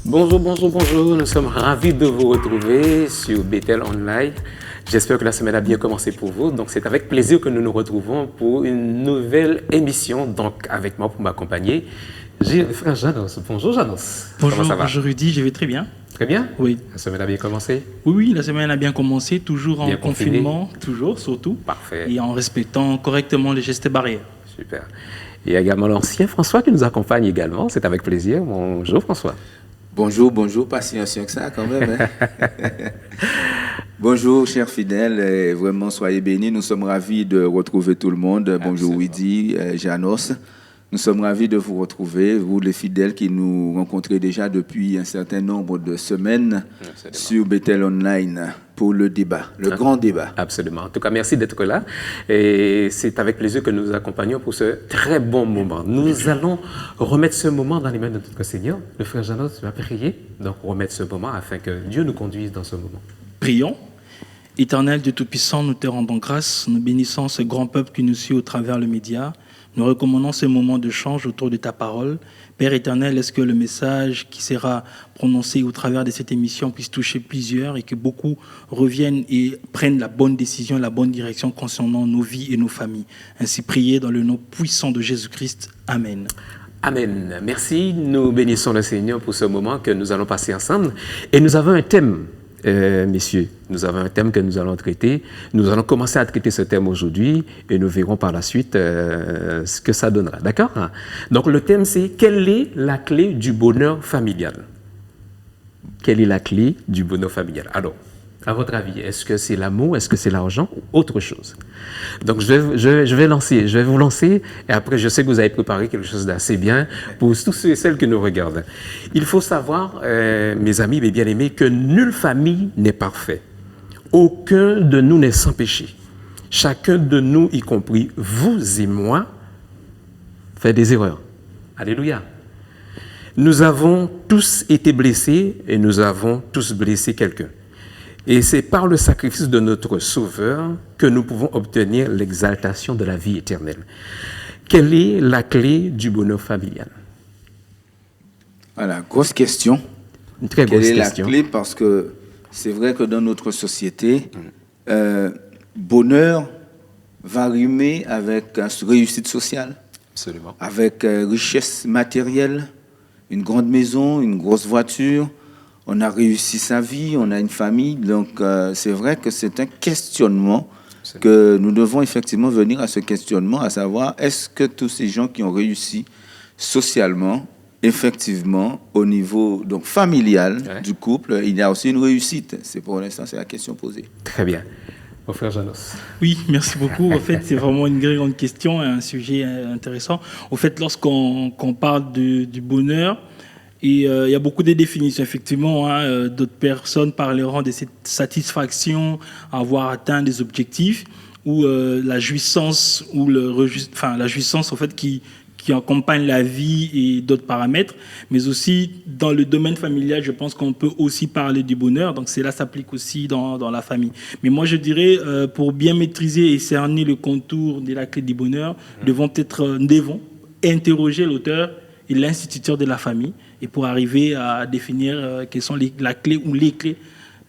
Bonjour, bonjour, bonjour. Nous sommes ravis de vous retrouver sur Bethel Online. J'espère que la semaine a bien commencé pour vous. Donc, c'est avec plaisir que nous nous retrouvons pour une nouvelle émission. Donc, avec moi pour m'accompagner, j'ai le frère Janos. Bonjour, Janos. Bonjour, Comment ça va? bonjour Rudy, je vais très bien. Très bien? Oui. La semaine a bien commencé? Oui, la semaine a bien commencé, toujours bien en confinement, toujours, surtout. Parfait. Et en respectant correctement les gestes barrières. Super. Il y a également l'ancien François qui nous accompagne également. C'est avec plaisir. Bonjour, François. Bonjour, pas si ancien que ça quand même. Hein? Bonjour, chers fidèles, et vraiment soyez bénis. Nous sommes ravis de retrouver tout le monde. Bonjour, Rudy, Janos. Nous sommes ravis de vous retrouver, vous les fidèles qui nous rencontrez déjà depuis un certain nombre de semaines sur Bethel Online pour le débat, le grand débat. Absolument. En tout cas, merci d'être là. Et c'est avec plaisir que nous vous accompagnons pour ce très bon moment. Nous allons remettre ce moment dans les mains de notre Seigneur. Le frère Janos va prier, donc remettre ce moment afin que Dieu nous conduise dans ce moment. Prions. Éternel Dieu Tout-Puissant, nous te rendons grâce, nous bénissons ce grand peuple qui nous suit au travers le média. Nous recommandons ce moment de change autour de ta parole. Père éternel, est-ce que le message qui sera prononcé au travers de cette émission puisse toucher plusieurs et que beaucoup reviennent et prennent la bonne décision, la bonne direction concernant nos vies et nos familles. Ainsi prier dans le nom puissant de Jésus-Christ. Amen. Amen. Merci. Nous bénissons le Seigneur pour ce moment que nous allons passer ensemble. Et nous avons un thème. Messieurs, nous avons un thème que nous allons traiter. Nous allons commencer à traiter ce thème aujourd'hui et nous verrons par la suite ce que ça donnera. D'accord? Donc le thème c'est quelle est la clé du bonheur familial? Quelle est la clé du bonheur familial? Alors, à votre avis, est-ce que c'est l'amour, est-ce que c'est l'argent ou autre chose? Donc je vais vous lancer et après je sais que vous avez préparé quelque chose d'assez bien pour tous ceux et celles qui nous regardent. Il faut savoir, mes amis, mes bien-aimés, que nulle famille n'est parfaite. Aucun de nous n'est sans péché. Chacun de nous, y compris vous et moi, fait des erreurs. Alléluia. Nous avons tous été blessés et nous avons tous blessé quelqu'un. Et c'est par le sacrifice de notre Sauveur que nous pouvons obtenir l'exaltation de la vie éternelle. Quelle est la clé du bonheur familial? Voilà, grosse question. Une très grosse question. Quelle est la clé? Parce que c'est vrai que dans notre société, bonheur va rimer avec réussite sociale, absolument, avec richesse matérielle, une grande maison, une grosse voiture. On a réussi sa vie, on a une famille, donc c'est vrai que c'est un questionnement que nous devons effectivement venir à ce questionnement, à savoir, est-ce que tous ces gens qui ont réussi socialement, effectivement, au niveau donc, familial du couple, il y a aussi une réussite? C'est pour l'instant, c'est la question posée. Très bien. Mon frère Janos. Oui, merci beaucoup. En fait, c'est vraiment une grande question, un sujet intéressant. En fait, lorsqu'on parle du bonheur, et il y a beaucoup de définitions, effectivement. D'autres personnes parleront de cette satisfaction, avoir atteint des objectifs, ou la jouissance, ou la jouissance en fait qui accompagne la vie et d'autres paramètres. Mais aussi, dans le domaine familial, je pense qu'on peut aussi parler du bonheur. Donc, cela s'applique aussi dans la famille. Mais moi, je dirais, pour bien maîtriser et cerner le contour de la clé du bonheur, nous devons interroger l'auteur et l'instituteur de la famille, et pour arriver à définir quelles sont la clé ou les clés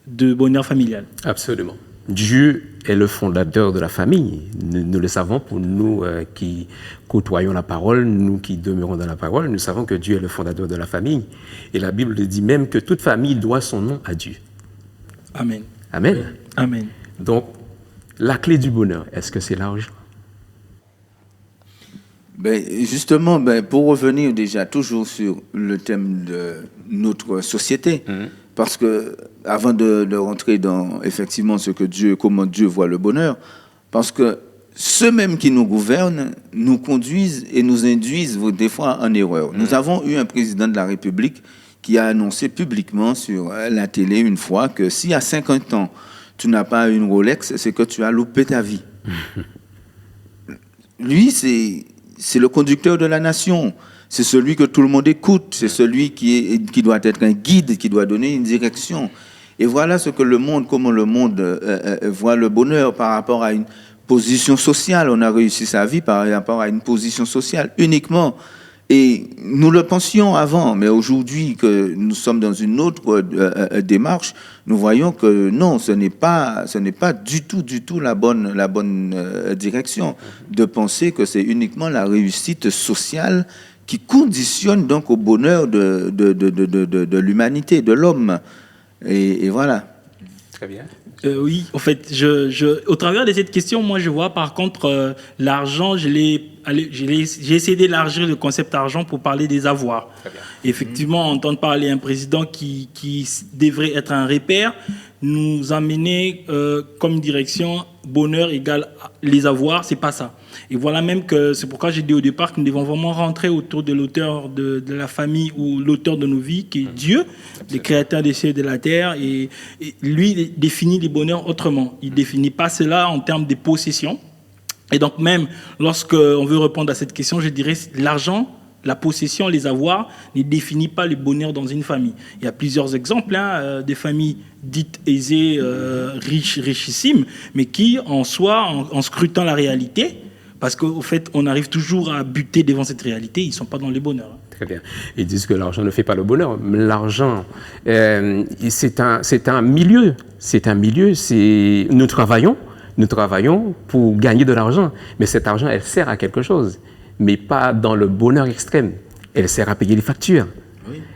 de bonheur familial. Absolument. Dieu est le fondateur de la famille. Nous le savons pour nous qui côtoyons la parole, nous qui demeurons dans la parole, nous savons que Dieu est le fondateur de la famille. Et la Bible dit même que toute famille doit son nom à Dieu. Amen. Amen. Amen. Donc, la clé du bonheur, est-ce que c'est l'argent? Justement, pour revenir déjà toujours sur le thème de notre société, parce que avant de rentrer dans effectivement comment Dieu voit le bonheur, parce que ceux mêmes qui nous gouvernent nous conduisent et nous induisent des fois en erreur. Nous avons eu un président de la République qui a annoncé publiquement sur la télé une fois que si à 50 ans tu n'as pas une Rolex, c'est que tu as loupé ta vie. Lui, c'est le conducteur de la nation. C'est celui que tout le monde écoute. C'est celui qui doit être un guide, qui doit donner une direction. Et voilà comment le monde voit le bonheur par rapport à une position sociale. On a réussi sa vie par rapport à une position sociale uniquement. Et nous le pensions avant, mais aujourd'hui que nous sommes dans une autre démarche, nous voyons que non, ce n'est pas du tout la bonne direction de penser que c'est uniquement la réussite sociale qui conditionne donc au bonheur de l'humanité, de l'homme. Et voilà. Très bien. Oui, en fait, au travers de cette question, moi, je vois par contre l'argent, j'ai essayé d'élargir le concept argent pour parler des avoirs. Effectivement, entendre parler un président qui devrait être un repère, nous amener comme direction bonheur égale les avoirs, c'est pas ça. Et voilà même que c'est pourquoi j'ai dit au départ que nous devons vraiment rentrer autour de l'auteur de la famille ou l'auteur de nos vies, qui est Dieu, le créateur des cieux et de la terre. Et lui, il définit les bonheurs autrement. Il ne définit pas cela en termes de possession. Et donc même, lorsqu'on veut répondre à cette question, je dirais l'argent, la possession, les avoirs ne définit pas le bonheur dans une famille. Il y a plusieurs exemples des familles dites aisées, richissimes, mais qui, en soi, en scrutant la réalité, parce qu'au fait, on arrive toujours à buter devant cette réalité, ils ne sont pas dans le bonheur. Très bien. Ils disent que l'argent ne fait pas le bonheur. L'argent, c'est un milieu. Nous travaillons pour gagner de l'argent, mais cet argent, elle sert à quelque chose, mais pas dans le bonheur extrême. Elle sert à payer les factures,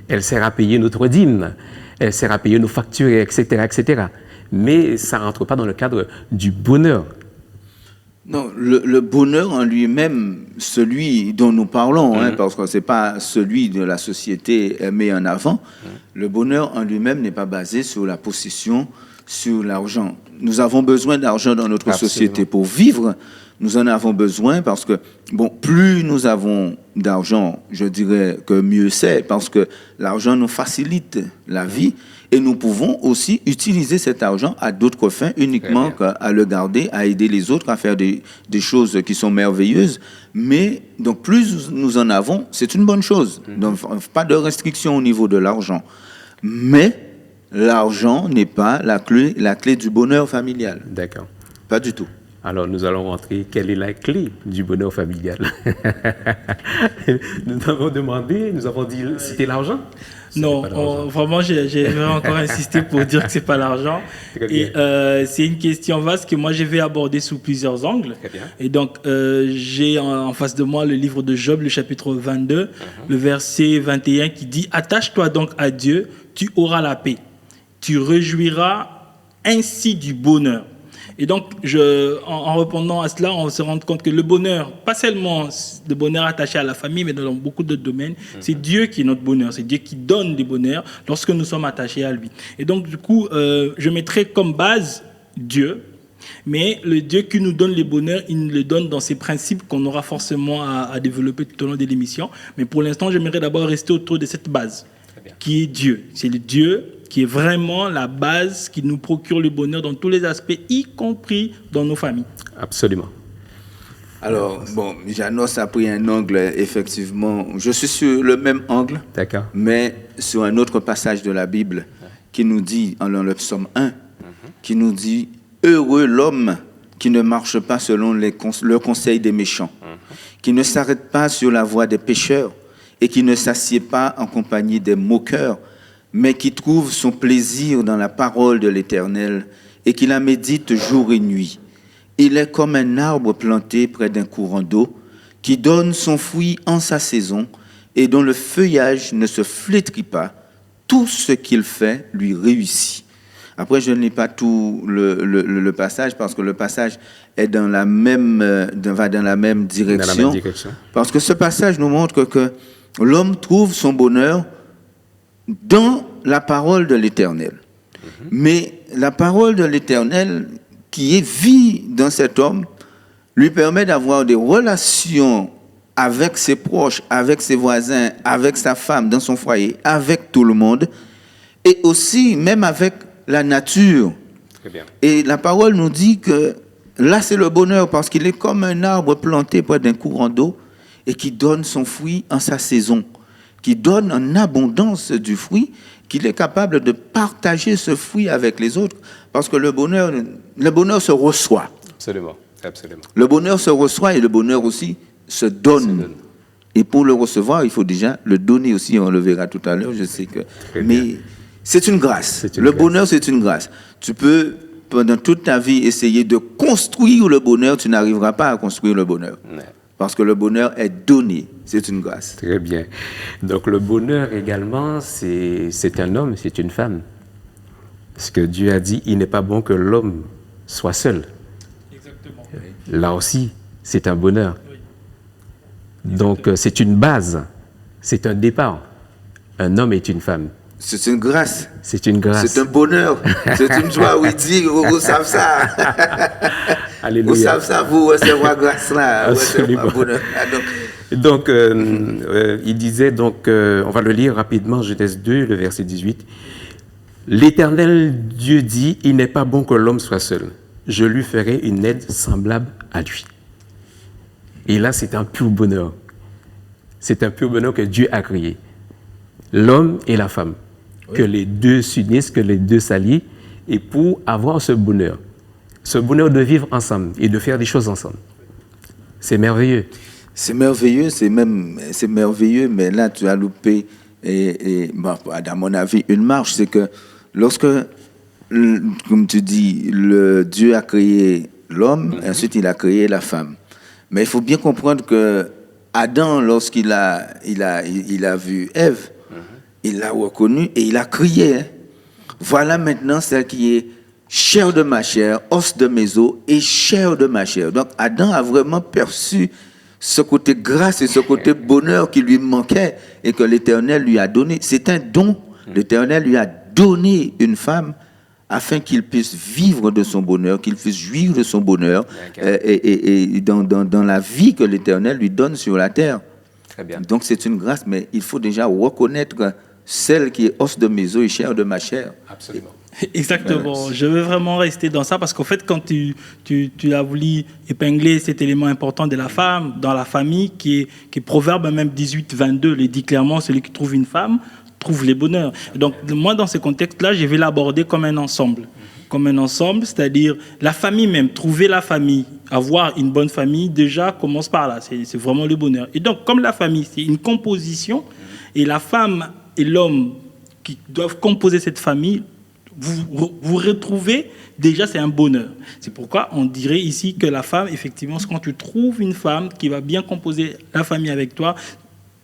elle sert à payer notre dîme, elle sert à payer nos factures, etc., etc. Mais ça ne rentre pas dans le cadre du bonheur. Non, le bonheur en lui-même, celui dont nous parlons, parce que ce n'est pas celui de la société mis en avant, le bonheur en lui-même n'est pas basé sur la possession, sur l'argent. Nous avons besoin d'argent dans notre société pour vivre. Nous en avons besoin parce que, plus nous avons d'argent, je dirais que mieux c'est, parce que l'argent nous facilite la vie et nous pouvons aussi utiliser cet argent à d'autres fins uniquement qu'à le garder, à aider les autres, à faire des choses qui sont merveilleuses. Mais donc plus nous en avons, c'est une bonne chose. Donc pas de restriction au niveau de l'argent. Mais l'argent n'est pas la clé du bonheur familial. D'accord. Pas du tout. Alors, nous allons rentrer. Quelle est la clé du bonheur familial? Nous avons demandé, nous avons dit, c'était l'argent? Non, vraiment, j'ai encore insisté pour dire que ce n'est pas l'argent. Et c'est une question vaste que moi, je vais aborder sous plusieurs angles. Et donc, j'ai en face de moi le livre de Job, le chapitre 22, le verset 21, qui dit « Attache-toi donc à Dieu, tu auras la paix. Tu réjouiras ainsi du bonheur. » Et donc, en répondant à cela, on se rend compte que le bonheur, pas seulement le bonheur attaché à la famille, mais dans beaucoup d'autres domaines, c'est Dieu qui est notre bonheur. C'est Dieu qui donne le bonheur lorsque nous sommes attachés à lui. Et donc, du coup, je mettrai comme base Dieu, mais le Dieu qui nous donne le bonheur, il nous le donne dans ses principes qu'on aura forcément à développer tout au long de l'émission. Mais pour l'instant, j'aimerais d'abord rester autour de cette base, qui est Dieu. C'est le Dieu qui est vraiment la base qui nous procure le bonheur dans tous les aspects, y compris dans nos familles. Absolument. Alors, Janos a pris un angle, effectivement. Je suis sur le même angle, mais sur un autre passage de la Bible qui nous dit, dans le psaume 1, qui nous dit « Heureux l'homme qui ne marche pas selon le conseil des méchants, qui ne s'arrête pas sur la voie des pécheurs et qui ne s'assied pas en compagnie des moqueurs, mais qui trouve son plaisir dans la parole de l'Éternel et qui la médite jour et nuit. Il est comme un arbre planté près d'un courant d'eau, qui donne son fruit en sa saison et dont le feuillage ne se flétrit pas. Tout ce qu'il fait lui réussit. » Après, je ne lis pas tout le passage parce que le passage est va dans la même direction. Parce que ce passage nous montre que l'homme trouve son bonheur dans la parole de l'Éternel. Mais la parole de l'Éternel, qui est vie dans cet homme, lui permet d'avoir des relations avec ses proches, avec ses voisins, avec sa femme, dans son foyer, avec tout le monde, et aussi même avec la nature. Très bien. Et la parole nous dit que là, c'est le bonheur, parce qu'il est comme un arbre planté près d'un courant d'eau et qui donne son fruit en sa saison, qui donne en abondance du fruit, qu'il est capable de partager ce fruit avec les autres, parce que le bonheur se reçoit. Absolument, absolument. Le bonheur se reçoit et le bonheur aussi se donne. Et pour le recevoir, il faut déjà le donner aussi. On le verra tout à l'heure, je sais que... Mais c'est une grâce. Le bonheur, c'est une grâce. Tu peux, pendant toute ta vie, essayer de construire le bonheur. Tu n'arriveras pas à construire le bonheur. Ouais. Parce que le bonheur est donné. C'est une grâce. Très bien. Donc le bonheur également, c'est un homme, c'est une femme. Parce que Dieu a dit, il n'est pas bon que l'homme soit seul. Exactement. Là aussi, c'est un bonheur. Oui. Donc c'est une base, c'est un départ. Un homme est une femme. C'est une grâce. C'est une grâce. C'est un bonheur. C'est une joie. Oui, dit, vous savez ça. Alléluia. Vous savez ça, vous recevoir grâce là. Absolument. Bonheur. Donc, il disait, donc, on va le lire rapidement, Genèse 2, le verset 18. L'Éternel Dieu dit, il n'est pas bon que l'homme soit seul. Je lui ferai une aide semblable à lui. Et là, c'est un pur bonheur. C'est un pur bonheur que Dieu a créé. L'homme et la femme. Oui. Que les deux s'unissent, que les deux s'allient, et pour avoir ce bonheur de vivre ensemble et de faire des choses ensemble. C'est merveilleux. C'est merveilleux, c'est merveilleux, mais là, tu as loupé, bon, à mon avis, une marche. C'est que lorsque, comme tu dis, Dieu a créé l'homme, et ensuite il a créé la femme. Mais il faut bien comprendre que Adam, lorsqu'il a vu Ève, il l'a reconnue et il a crié. Hein. Voilà maintenant celle qui est chair de ma chair, os de mes os et chair de ma chair. Donc Adam a vraiment perçu ce côté grâce et ce côté bonheur qui lui manquait et que l'Éternel lui a donné. C'est un don. L'Éternel lui a donné une femme afin qu'il puisse vivre de son bonheur, qu'il puisse jouir de son bonheur et dans la vie que l'Éternel lui donne sur la terre. Très bien. Donc c'est une grâce, mais il faut déjà reconnaître celle qui est os de mes os et chair de ma chair. Absolument. Exactement. Je veux vraiment rester dans ça parce qu'en fait, quand tu as voulu épingler cet élément important de la femme dans la famille, qui est Proverbe même 18-22, le dit clairement, celui qui trouve une femme trouve les bonheurs. Et donc, moi, dans ce contexte-là, je vais l'aborder comme un ensemble. Comme un ensemble, c'est-à-dire la famille même, trouver la famille, avoir une bonne famille, déjà, commence par là. C'est vraiment le bonheur. Et donc, comme la famille, c'est une composition, et la femme et l'homme qui doivent composer cette famille, vous retrouvez, déjà c'est un bonheur. C'est pourquoi on dirait ici que la femme, effectivement, quand tu trouves une femme qui va bien composer la famille avec toi,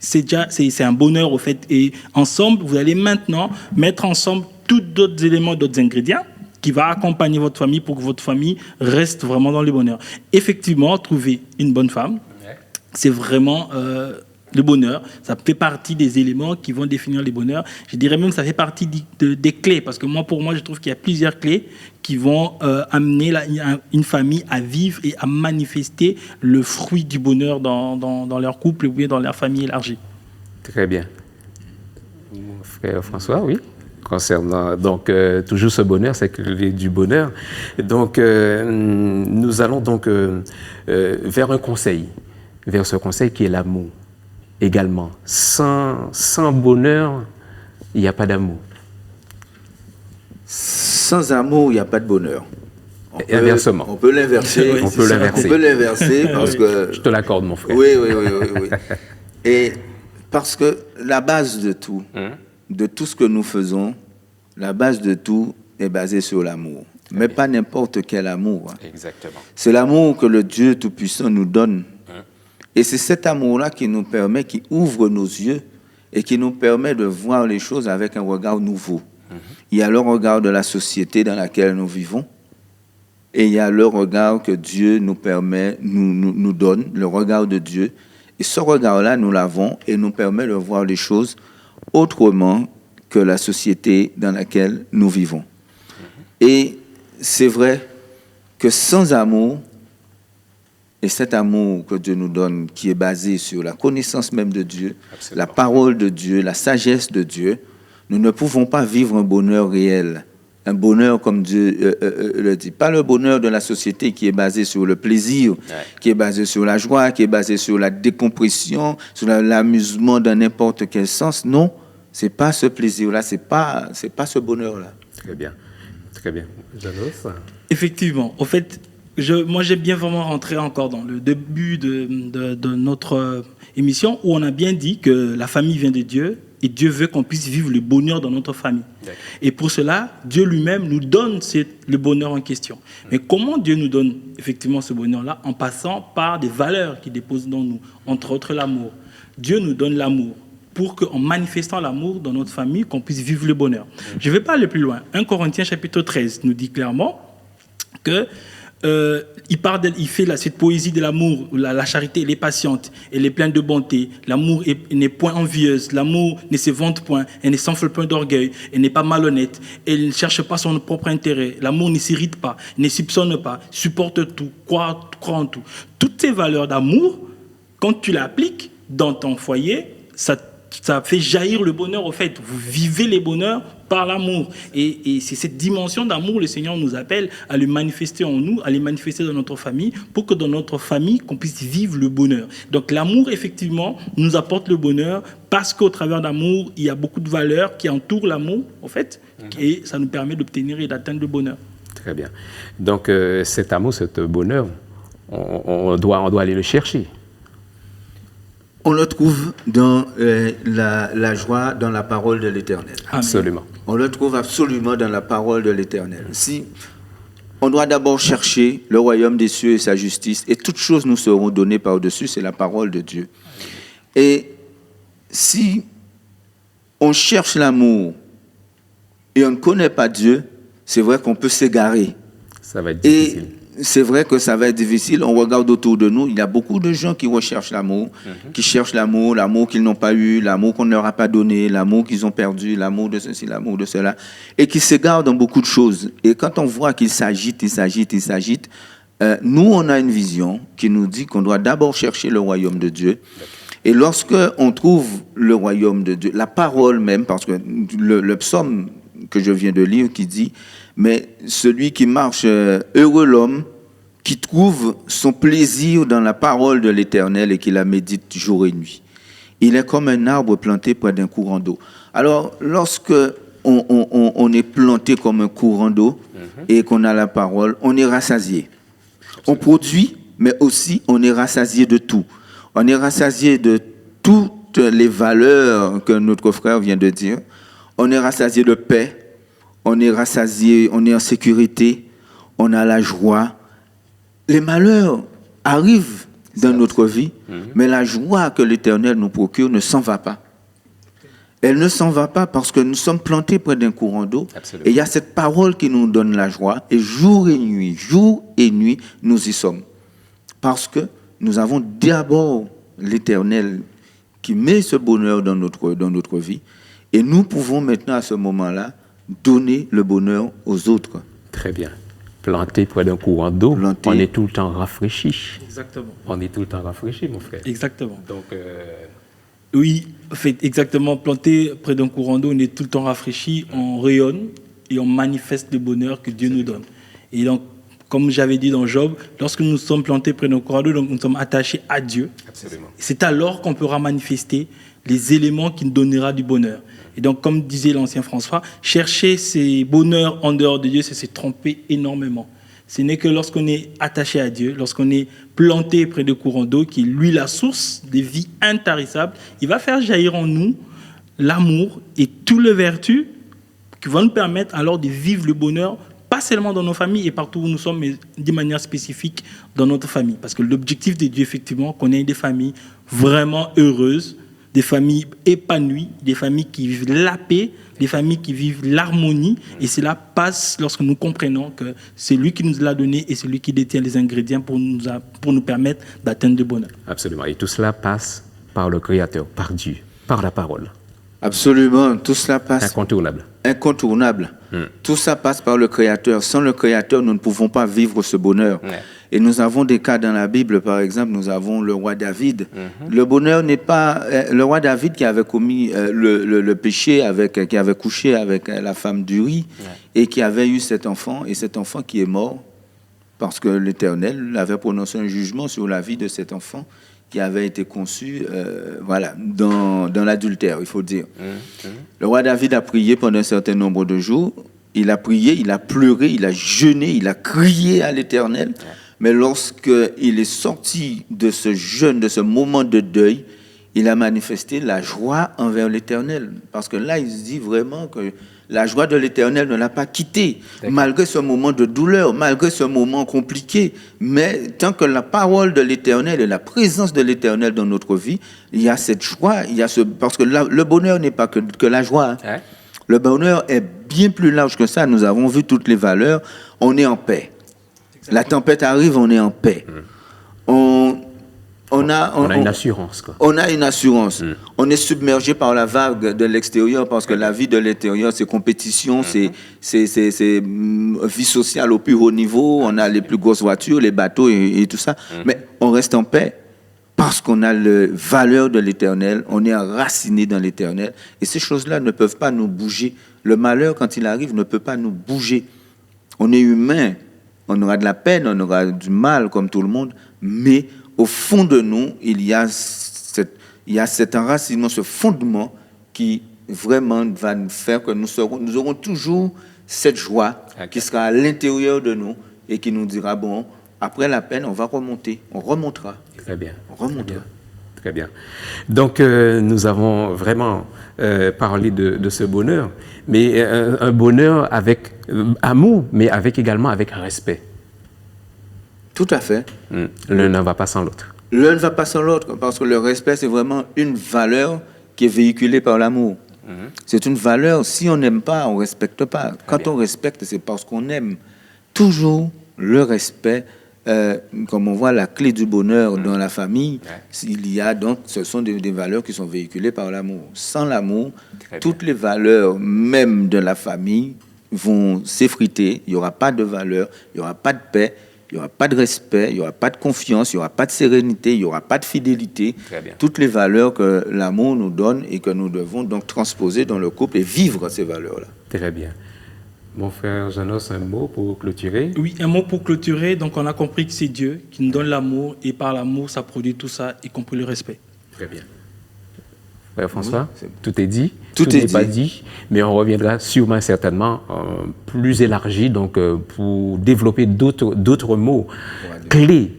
c'est un bonheur au fait. Et ensemble, vous allez maintenant mettre ensemble tous d'autres éléments, d'autres ingrédients qui va accompagner votre famille pour que votre famille reste vraiment dans le bonheur. Effectivement, trouver une bonne femme, c'est vraiment le bonheur. Ça fait partie des éléments qui vont définir le bonheur. Je dirais même que ça fait partie des clés, parce que pour moi, je trouve qu'il y a plusieurs clés qui vont amener une famille à vivre et à manifester le fruit du bonheur dans leur couple ou bien dans leur famille élargie. Très bien. Mon frère François, oui. Concernant donc toujours ce bonheur, c'est du bonheur. Donc nous allons donc vers un conseil, vers ce conseil qui est l'amour également. Sans bonheur, il n'y a pas d'amour. Sans amour, il n'y a pas de bonheur. Et inversement. On peut l'inverser. On peut l'inverser parce que. Je te l'accorde, mon frère. Oui. Et parce que la base de tout. De tout ce que nous faisons, la base de tout est basée sur l'amour. Mais pas n'importe quel amour. Exactement. C'est l'amour que le Dieu Tout-Puissant nous donne. Et c'est cet amour-là qui nous permet, qui ouvre nos yeux et qui nous permet de voir les choses avec un regard nouveau. Il y a le regard de la société dans laquelle nous vivons et il y a le regard que Dieu nous permet, nous donne, le regard de Dieu. Et ce regard-là, nous l'avons et nous permet de voir les choses autrement que la société dans laquelle nous vivons. Et c'est vrai que sans amour, et cet amour que Dieu nous donne, qui est basé sur la connaissance même de Dieu, la parole de Dieu, la sagesse de Dieu, nous ne pouvons pas vivre un bonheur réel. Un bonheur comme Dieu le dit. Pas le bonheur de la société qui est basé sur le plaisir, qui est basé sur la joie, qui est basé sur la décompression, sur l'amusement dans n'importe quel sens. Non, c'est pas ce plaisir-là, c'est pas ce bonheur-là. Très bien. Très bien. Janos ? Effectivement. Au fait, Moi, j'aime bien vraiment rentrer encore dans le début de notre émission où on a bien dit que la famille vient de Dieu et Dieu veut qu'on puisse vivre le bonheur dans notre famille. D'accord. Et pour cela, Dieu lui-même nous donne le bonheur en question. Mais comment Dieu nous donne effectivement ce bonheur-là? En passant par des valeurs qu'il dépose dans nous, entre autres l'amour. Dieu nous donne l'amour pour qu'en manifestant l'amour dans notre famille, qu'on puisse vivre le bonheur. Je ne vais pas aller plus loin. 1 Corinthiens chapitre 13 nous dit clairement que il fait cette poésie de l'amour, où la charité elle est patiente, elle est pleine de bonté, l'amour n'est point envieuse, l'amour ne se vante point, elle ne s'enfle point d'orgueil, elle n'est pas malhonnête, elle ne cherche pas son propre intérêt, l'amour ne s'irrite pas, ne soupçonne pas, supporte tout, croit en tout. Toutes ces valeurs d'amour, quand tu l'appliques dans ton foyer, ça fait jaillir le bonheur au fait. Vous vivez les bonheurs par l'amour. Et c'est cette dimension d'amour le Seigneur nous appelle à le manifester en nous, à les manifester dans notre famille, pour que dans notre famille, qu'on puisse vivre le bonheur. Donc l'amour, effectivement, nous apporte le bonheur parce qu'au travers d'amour, il y a beaucoup de valeurs qui entourent l'amour, en fait, et ça nous permet d'obtenir et d'atteindre le bonheur. Très bien. Donc cet amour, ce bonheur, on doit aller le chercher. On le trouve dans la joie, dans la parole de l'Éternel. Absolument. On le trouve absolument dans la parole de l'Éternel. Si on doit d'abord chercher le royaume des cieux et sa justice, et toutes choses nous seront données par-dessus, c'est la parole de Dieu. Et si on cherche l'amour et on ne connaît pas Dieu, c'est vrai qu'on peut s'égarer. Ça va être difficile. Et c'est vrai que ça va être difficile. On regarde autour de nous, il y a beaucoup de gens qui recherchent l'amour, qui cherchent l'amour qu'ils n'ont pas eu, l'amour qu'on ne leur a pas donné, l'amour qu'ils ont perdu, l'amour de ceci, l'amour de cela, et qui s'égarent dans beaucoup de choses. Et quand on voit qu'ils s'agitent, nous, on a une vision qui nous dit qu'on doit d'abord chercher le royaume de Dieu. Et lorsque on trouve le royaume de Dieu, la parole même, parce que le psaume que je viens de lire qui dit « Mais celui qui marche, heureux l'homme, qui trouve son plaisir dans la parole de l'Éternel et qui la médite jour et nuit. Il est comme un arbre planté près d'un courant d'eau. » Alors, lorsque on est planté comme un courant d'eau et qu'on a la parole, on est rassasié. On produit, mais aussi on est rassasié de tout. On est rassasié de toutes les valeurs que notre frère vient de dire. On est rassasié de paix. On est rassasié, on est en sécurité. On a la joie. Les malheurs arrivent dans notre vie, mais la joie que l'Éternel nous procure ne s'en va pas. Elle ne s'en va pas parce que nous sommes plantés près d'un courant d'eau. Absolument. Et il y a cette parole qui nous donne la joie. Et jour et nuit, nous y sommes. Parce que nous avons d'abord l'Éternel qui met ce bonheur dans notre vie. Et nous pouvons maintenant, à ce moment-là, donner le bonheur aux autres. Très bien. Planté près d'un courant d'eau, on est tout le temps rafraîchi. Exactement. On est tout le temps rafraîchi, mon frère. Exactement. Donc, oui, en fait, exactement. Planté près d'un courant d'eau, on est tout le temps rafraîchi, on rayonne et on manifeste le bonheur que Dieu nous donne. Et donc, comme j'avais dit dans Job, lorsque nous sommes plantés près d'un courant d'eau, donc nous sommes attachés à Dieu. Absolument. C'est alors qu'on pourra manifester les éléments qui nous donnera du bonheur. Et donc, comme disait l'ancien François, chercher ces bonheurs en dehors de Dieu, c'est se tromper énormément. Ce n'est que lorsqu'on est attaché à Dieu, lorsqu'on est planté près de courant d'eau, qui est lui la source des vies intarissables, il va faire jaillir en nous l'amour et toutes les vertus qui vont nous permettre alors de vivre le bonheur, pas seulement dans nos familles et partout où nous sommes, mais de manière spécifique dans notre famille. Parce que l'objectif de Dieu, effectivement, qu'on ait des familles vraiment heureuses, des familles épanouies, des familles qui vivent la paix, des familles qui vivent l'harmonie. Et cela passe lorsque nous comprenons que c'est lui qui nous l'a donné et c'est lui qui détient les ingrédients pour nous permettre d'atteindre le bonheur. Absolument. Et tout cela passe par le Créateur, par Dieu, par la parole. Absolument. Tout cela passe... Incontournable. Tout ça passe par le Créateur. Sans le Créateur, nous ne pouvons pas vivre ce bonheur. Ouais. Et nous avons des cas dans la Bible, par exemple, nous avons le roi David. Le bonheur n'est pas... le roi David qui avait commis le péché, qui avait couché avec la femme d'Uri, et qui avait eu cet enfant, et cet enfant qui est mort, parce que l'Éternel avait prononcé un jugement sur la vie de cet enfant qui avait été conçu dans l'adultère, il faut dire. Le roi David a prié pendant un certain nombre de jours. Il a prié, il a pleuré, il a jeûné, il a crié à l'Éternel Mais lorsqu'il est sorti de ce jeûne, de ce moment de deuil, il a manifesté la joie envers l'Éternel. Parce que là, il se dit vraiment que la joie de l'Éternel ne l'a pas quitté, malgré ce moment de douleur, malgré ce moment compliqué. Mais tant que la parole de l'Éternel et la présence de l'Éternel dans notre vie, il y a cette joie, parce que le bonheur n'est pas que la joie. Hein. Ouais. Le bonheur est bien plus large que ça. Nous avons vu toutes les valeurs. On est en paix. Exactement. La tempête arrive, on est en paix. On a une assurance. Quoi. On a une assurance. On est submergé par la vague de l'extérieur parce que la vie de l'intérieur, c'est compétition, c'est vie sociale au plus haut niveau. On a les plus grosses voitures, les bateaux et tout ça. Mais on reste en paix parce qu'on a les valeurs de l'Éternel. On est enraciné dans l'Éternel. Et ces choses-là ne peuvent pas nous bouger. Le malheur, quand il arrive, ne peut pas nous bouger. On est humain. On aura de la peine, on aura du mal comme tout le monde. Mais au fond de nous, il y a cet enracinement, ce fondement qui vraiment va nous faire que nous aurons toujours cette joie qui sera à l'intérieur de nous et qui nous dira, bon, après la peine, on va remonter, on remontera. Très bien. On remontera. Très bien. Donc, nous avons vraiment parlé de ce bonheur, mais un bonheur avec amour, mais également avec respect. Tout à fait. L'un ne va pas sans l'autre. L'un ne va pas sans l'autre, parce que le respect, c'est vraiment une valeur qui est véhiculée par l'amour. C'est une valeur, si on n'aime pas, on ne respecte pas. Quand on respecte, c'est parce qu'on aime. Toujours le respect, comme on voit la clé du bonheur dans la famille, il y a donc, ce sont des valeurs qui sont véhiculées par l'amour. Sans l'amour, toutes les valeurs, même de la famille, vont s'effriter. Il n'y aura pas de valeur, il n'y aura pas de paix. Il n'y aura pas de respect, il n'y aura pas de confiance, il n'y aura pas de sérénité, il n'y aura pas de fidélité. Toutes les valeurs que l'amour nous donne et que nous devons donc transposer dans le couple et vivre ces valeurs-là. Très bien. Mon frère Janos, un mot pour clôturer? Oui, un mot pour clôturer. Donc, on a compris que c'est Dieu qui nous donne l'amour et par l'amour, ça produit tout ça, y compris le respect. Très bien. Frère François, tout est dit. Tout n'est dit. Pas dit, mais on reviendra sûrement certainement plus élargi donc pour développer d'autres mots clés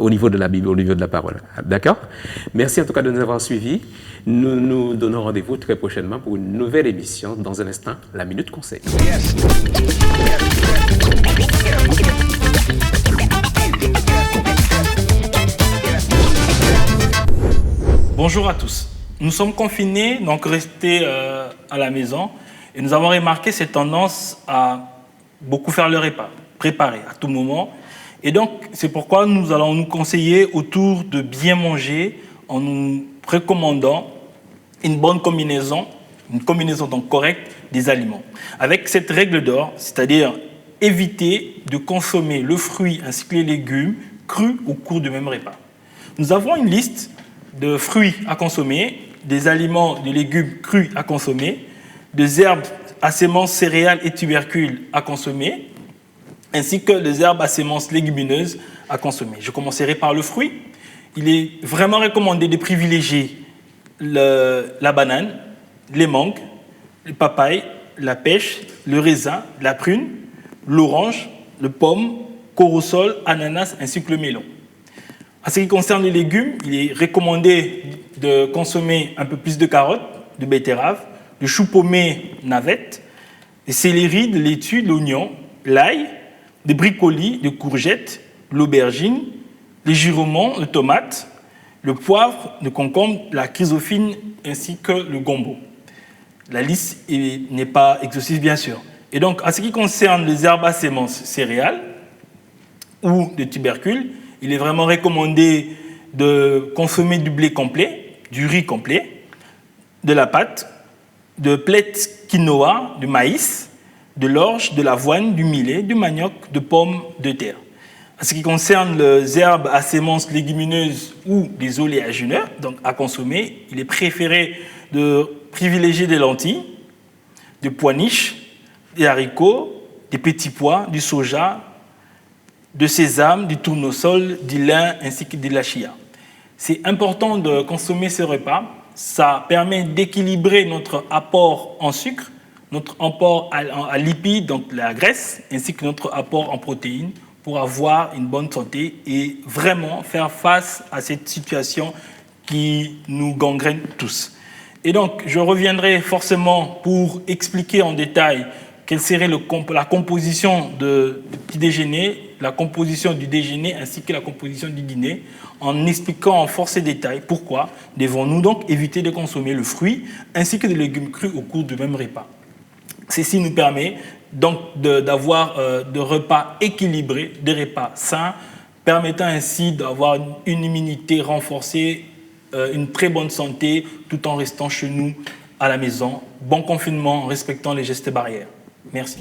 au niveau de la Bible, au niveau de la parole. D'accord? Merci en tout cas de nous avoir suivis. Nous nous donnons rendez-vous très prochainement pour une nouvelle émission. Dans un instant, la Minute Conseil. Bonjour à tous. Nous sommes confinés, donc restés à la maison, et nous avons remarqué cette tendance à beaucoup faire le repas, préparer à tout moment. Et donc, c'est pourquoi nous allons nous conseiller autour de bien manger en nous recommandant une bonne combinaison, donc correcte des aliments. Avec cette règle d'or, c'est-à-dire éviter de consommer le fruit ainsi que les légumes crus au cours du même repas. Nous avons une liste de fruits à consommer, des aliments, des légumes crus à consommer, des herbes à semences céréales et tubercules à consommer, ainsi que des herbes à semences légumineuses à consommer. Je commencerai par le fruit. Il est vraiment recommandé de privilégier la banane, les mangues, le papaye, la pêche, le raisin, la prune, l'orange, le pomme, corosol, ananas ainsi que le melon. En ce qui concerne les légumes, il est recommandé de consommer un peu plus de carottes, de betteraves, de choux paumés, navettes, de céleri, de laitue, de l'oignon, l'ail, des bricolis, de courgettes, l'aubergine, les giromons, les tomates, le poivre, le concombre, la chrysophine ainsi que le gombo. La liste n'est pas exhaustive, bien sûr. Et donc, en ce qui concerne les herbes à semences céréales ou de tubercules, il est vraiment recommandé de consommer du blé complet, du riz complet, de la pâte, de plètes quinoa, du maïs, de l'orge, de l'avoine, du millet, du manioc, de pommes de terre. En ce qui concerne les herbes à semences légumineuses ou des oléagineux, donc à consommer, il est préféré de privilégier des lentilles, des pois chiches, des haricots, des petits pois, du soja, de sésame, du tournesol, du lin ainsi que de la chia. C'est important de consommer ce repas. Ça permet d'équilibrer notre apport en sucre, notre apport à lipides, donc la graisse, ainsi que notre apport en protéines pour avoir une bonne santé et vraiment faire face à cette situation qui nous gangrène tous. Et donc, je reviendrai forcément pour expliquer en détail quelle serait la composition du petit déjeuner, la composition du déjeuner ainsi que la composition du dîner, en expliquant en force et détail pourquoi devons-nous donc éviter de consommer le fruit ainsi que des légumes crus au cours du même repas. Ceci nous permet donc d'avoir des repas équilibrés, des repas sains, permettant ainsi d'avoir une immunité renforcée, une très bonne santé, tout en restant chez nous à la maison. Bon confinement en respectant les gestes barrières. Merci.